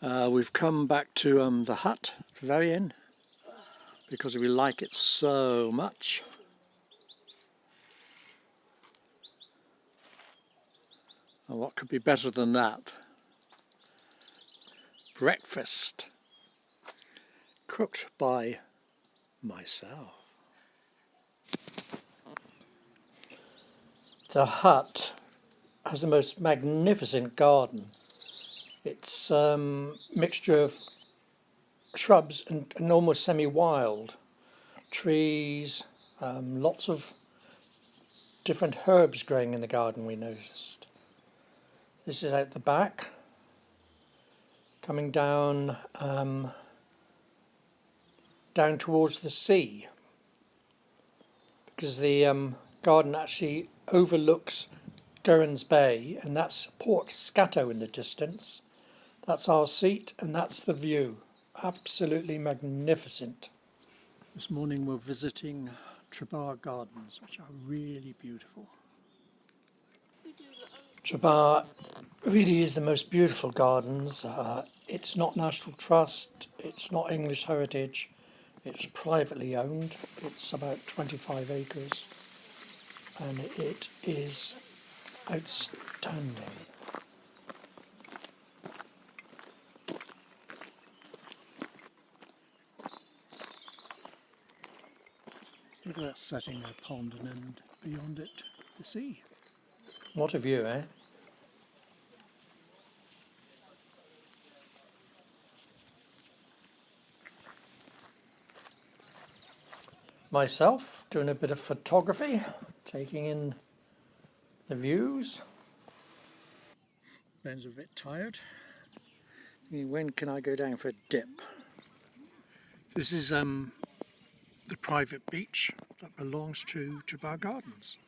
We've come back to the hut at the very end because we like it so much. And what could be better than that? Breakfast cooked by myself. The hut has the most magnificent garden. It's a mixture of shrubs and almost semi-wild trees, lots of different herbs growing in the garden, we noticed. This is out the back, coming down down towards the sea, because the garden actually overlooks Durran's Bay, and that's Port Scatto in the distance. That's our seat, and that's the view. Absolutely magnificent. This morning we're visiting Trebar Gardens, which are really beautiful. Trebar really is the most beautiful gardens. It's not National Trust, it's not English Heritage, it's privately owned. It's about 25 acres and it is outstanding. Look at that setting, a pond, and then beyond it the sea. What a view, eh? Myself doing a bit of photography, taking in the views. Ben's a bit tired. When can I go down for a dip? This is the private beach that belongs to Trebar Gardens.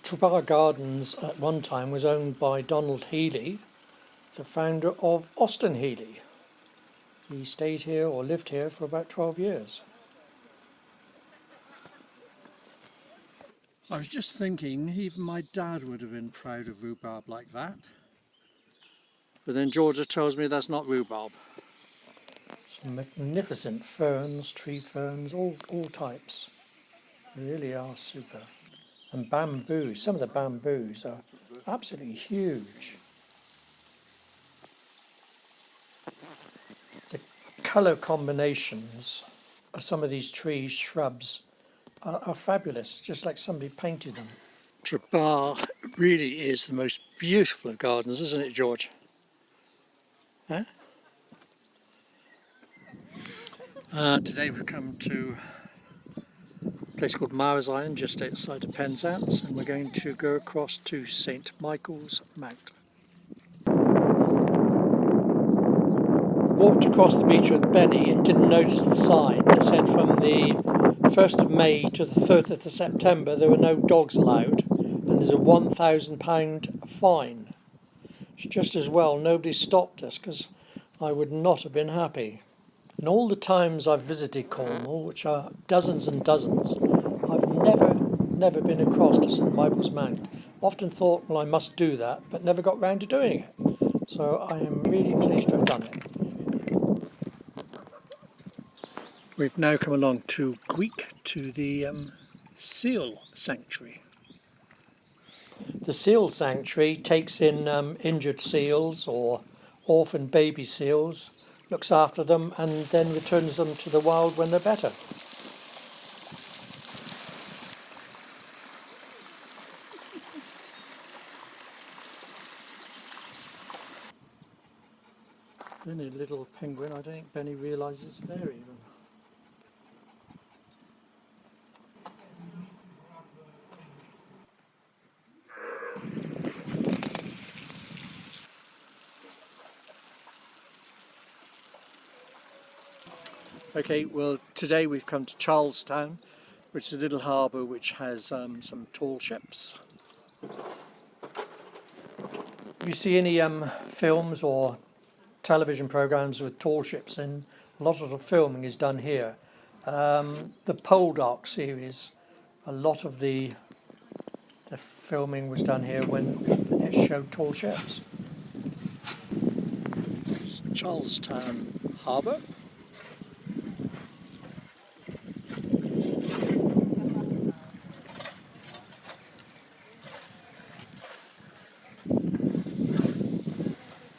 Trebar Gardens at one time was owned by Donald Healy, the founder of Austin Healy. He stayed here or lived here for about 12 years. I was just thinking, even my dad would have been proud of rhubarb like that. But then Georgia tells me that's not rhubarb. Some magnificent ferns, tree ferns, all types. They really are super. And bamboo, some of the bamboos are absolutely huge. The colour combinations of some of these trees, shrubs, are fabulous, just like somebody painted them. Trebar really is the most beautiful of gardens, isn't it, George? Huh? Today we've come to a place called Mowers Island, just outside of Penzance, and we're going to go across to St Michael's Mount. Walked across the beach with Benny and didn't notice the sign that said from the 1st of May to the 30th of September there were no dogs allowed, and there's a £1,000 fine. It's just as well nobody stopped us, because I would not have been happy. In all the times I've visited Cornwall, which are dozens and dozens, I've never been across to St Michael's Mount. Often thought, well, I must do that, but never got round to doing it. So I am really pleased to have done it. We've now come along to Greek, to the seal sanctuary. The seal sanctuary takes in injured seals or orphan baby seals, looks after them and then returns them to the wild when they're better. Only a little penguin, I don't think Benny realises it's there even. Okay, well today we've come to Charlestown, which is a little harbour which has some tall ships. You see any films or television programmes with tall ships in? A lot of the filming is done here. The Poldark series, a lot of the filming was done here when it showed tall ships. Charlestown Harbour.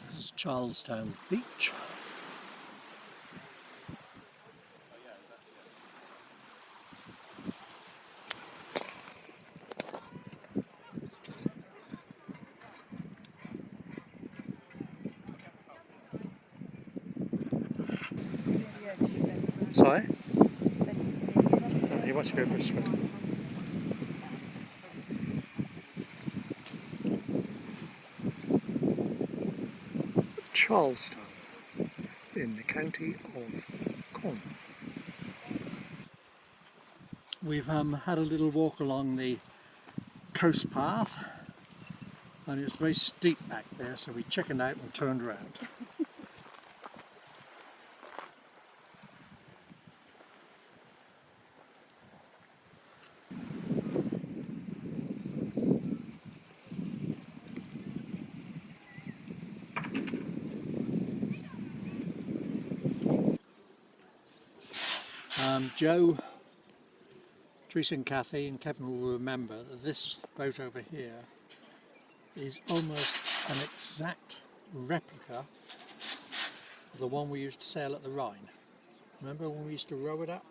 This is Charlestown Beach. Sorry? Oh, he wants to go for a swim. Charlestown in the county of Cornwall. We've had a little walk along the coast path and it's very steep back there, so we chickened out and turned around. Joe, Teresa and Kathy and Kevin will remember that this boat over here is almost an exact replica of the one we used to sail at the Rhine. Remember when we used to row it up?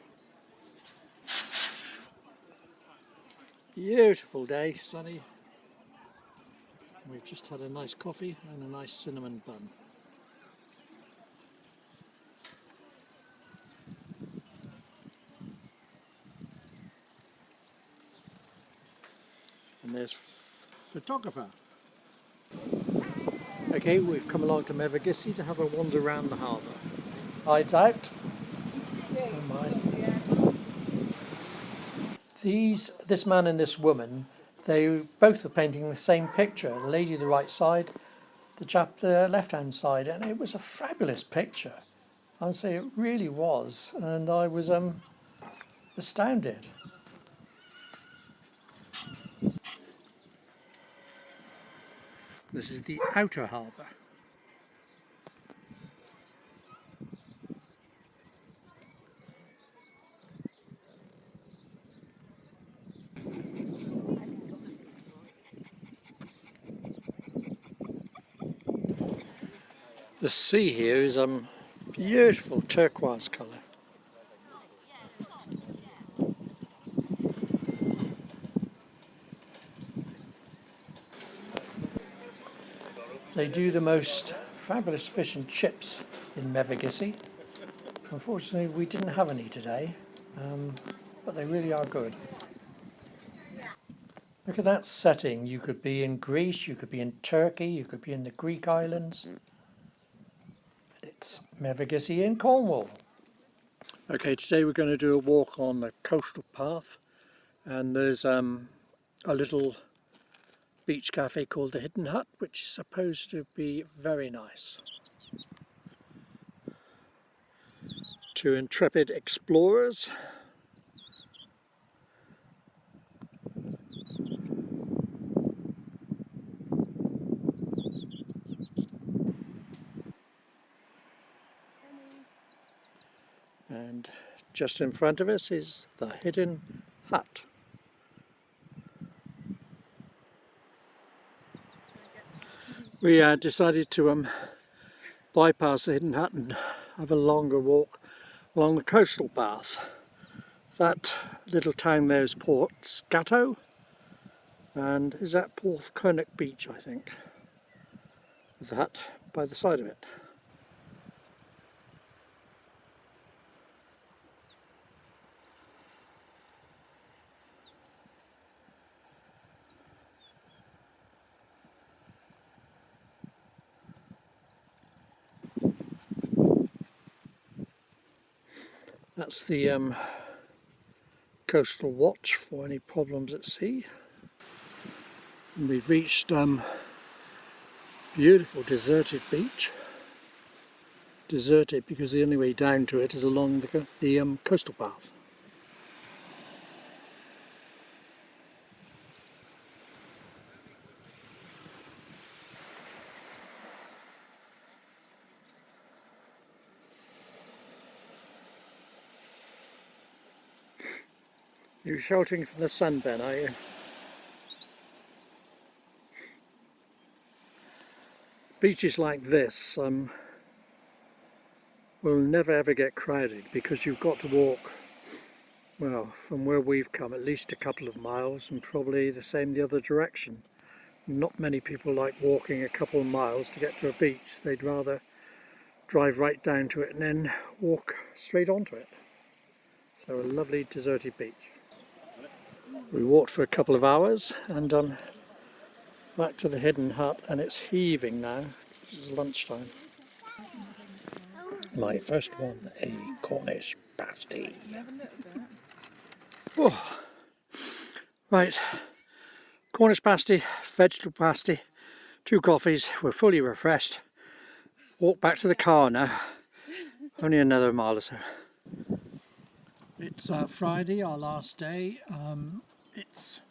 Beautiful day, sunny. We've just had a nice coffee and a nice cinnamon bun. And there's photographer. Okay, we've come along to Mevagissey to have a wander around the harbour. Hides out. Oh my. This man and this woman, they both were painting the same picture. The lady the right side, the chap the left hand side, and it was a fabulous picture. I'd say it really was, and I was astounded. This is the outer harbour. The sea here is beautiful turquoise colour. They do the most fabulous fish and chips in Mevagissey. Unfortunately, we didn't have any today, but they really are good. Look at that setting. You could be in Greece, you could be in Turkey, you could be in the Greek islands. But it's Mevagissey in Cornwall. Okay, today we're going to do a walk on the coastal path, and there's a little beach cafe called the Hidden Hut, which is supposed to be very nice. To intrepid explorers. And just in front of us is the Hidden Hut. We decided to bypass the Hidden Hut and have a longer walk along the coastal path. That little town there is Port Scatto, and is that Porthcurnock Beach, I think, with the hut by the side of it. That's the coastal watch for any problems at sea. And we've reached beautiful deserted beach. Deserted because the only way down to it is along the coastal path. You're sheltering from the sun, Ben, are you? Beaches like this will never ever get crowded because you've got to walk, well, from where we've come at least a couple of miles, and probably the same the other direction. Not many people like walking a couple of miles to get to a beach. They'd rather drive right down to it and then walk straight onto it. So a lovely deserted beach. We walked for a couple of hours and back to the hidden hut, and it's heaving now. This is lunchtime. My first one, a Cornish pasty. Oh. Right, Cornish pasty, vegetable pasty, 2 coffees. We're fully refreshed. Walk back to the car now. Only another mile or so. It's Friday, our last day. It's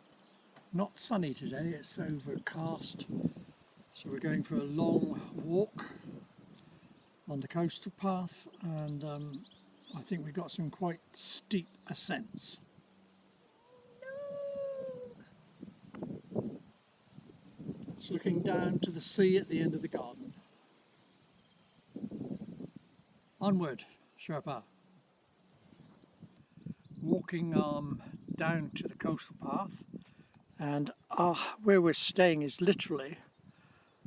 not sunny today, it's overcast. So we're going for a long walk on the coastal path, and I think we've got some quite steep ascents. It's looking down to the sea at the end of the garden. Onward, Sherpa. Walking down to the coastal path, and where we're staying is literally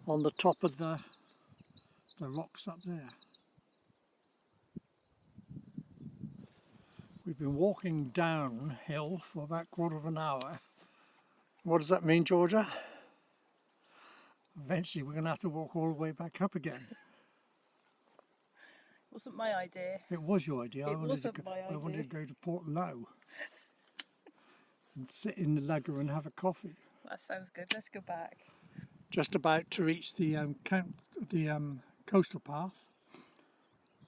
on the top of the rocks up there. We've been walking downhill for about a quarter of an hour. What does that mean, Georgia? Eventually we're going to have to walk all the way back up again. Wasn't my idea. It was your idea. It wasn't my idea. I wanted to go to Port Low and sit in the lugger and have a coffee. That sounds good. Let's go back. Just about to reach the coastal path,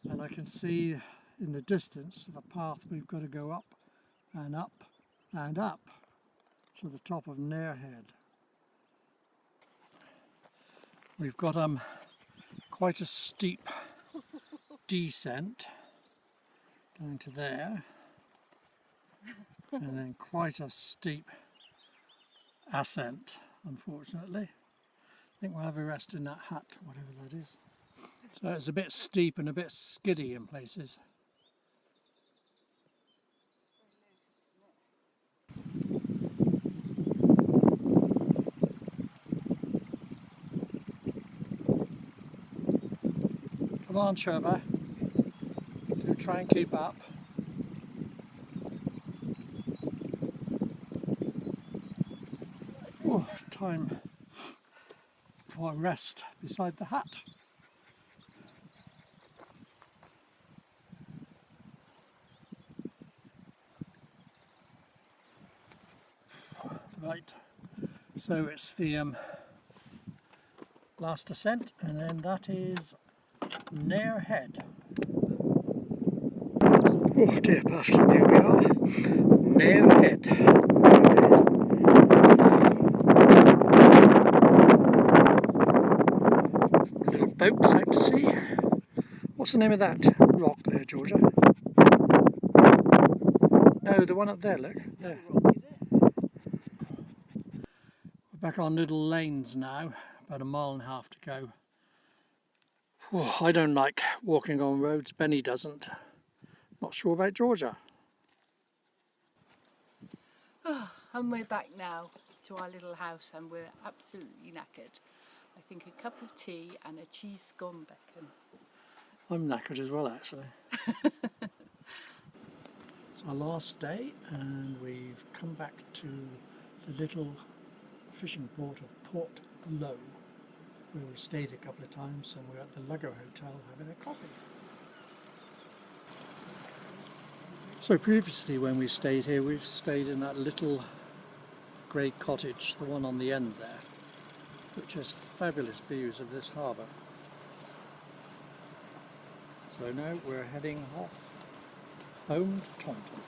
and I can see in the distance the path we've got to go up and up and up to the top of Nairhead. We've got quite a steep descent down to there, and then quite a steep ascent, unfortunately. I think we'll have a rest in that hut, whatever that is. So it's a bit steep and a bit skiddy in places. Come on, Sherpa. Do try and keep up. Oh, time for a rest beside the hut. Right, so it's the last ascent, and then that is Nairhead. Oh dear bastard, here we are. Nairhead. Little boats out to sea. What's the name of that rock there, Georgia? No, the one up there, look. There. We're back on little lanes now, about a mile and a half to go. Oh, I don't like walking on roads, Benny doesn't. Not sure about Georgia. Oh, and we're back now to our little house, and we're absolutely knackered. I think a cup of tea and a cheese scone bacon. I'm knackered as well, actually. It's our last day, and we've come back to the little fishing port of Port Low. We stayed a couple of times, and we're at the Lugger Hotel having a coffee. So previously when we stayed here, we've stayed in that little grey cottage, the one on the end there, which has fabulous views of this harbour. So now we're heading off home to Taunton.